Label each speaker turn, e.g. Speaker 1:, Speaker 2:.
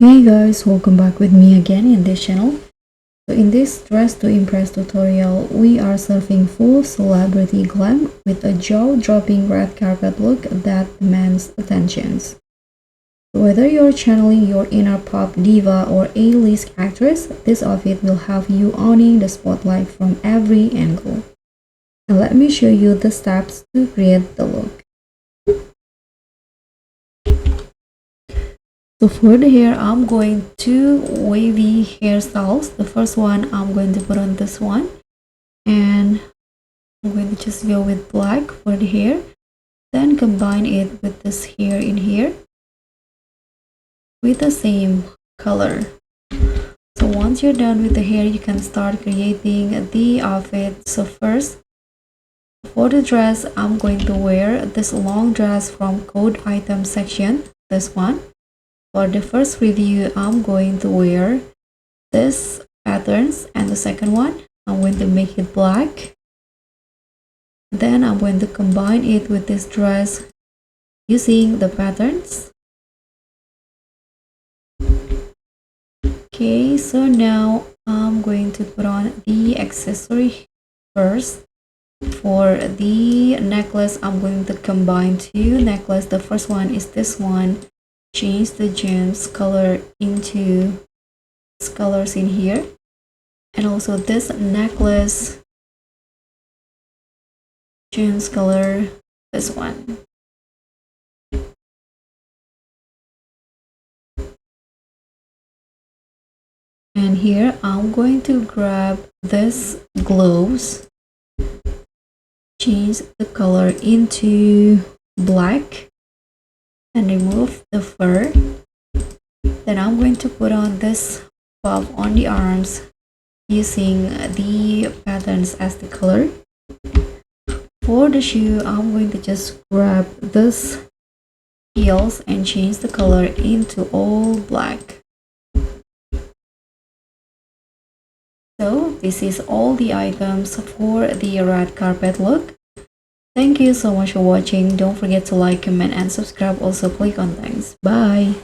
Speaker 1: Hey guys, welcome back with me again in this channel. So in this dress to impress tutorial, we are serving full celebrity glam with a jaw-dropping red carpet look that demands attention. Whether you're channeling your inner pop diva or A-list actress, this outfit will have you owning the spotlight from every angle. And let me show you the steps to create the look. So for the hair, I'm going to wavy hairstyles. The first one, I'm going to put on this one, and I'm going to just go with black for the hair, then combine it with this hair in here with the same color. So once you're done with the hair, you can start creating the outfit. So first, for the dress, I'm going to wear this long dress from code item section, this one. For the first review, I'm going to wear this patterns, and the second one, I'm going to make it black. Then I'm going to combine it with this dress using the patterns. Okay, so now I'm going to put on the accessory first. For the necklace, I'm going to combine two necklaces. The first one is this one. Change the gems color into these colors in here, and also this necklace gems color, this one. And here I'm going to grab this gloves, change the color into black, and remove the fur. Then I'm going to put on this puff on the arms using the patterns as the color. For the shoe, I'm going to just grab this heels and change the color into all black. So this is all the items for the red carpet look. Thank you so much for watching. Don't forget to like, comment, and subscribe. Also click on thanks. Bye.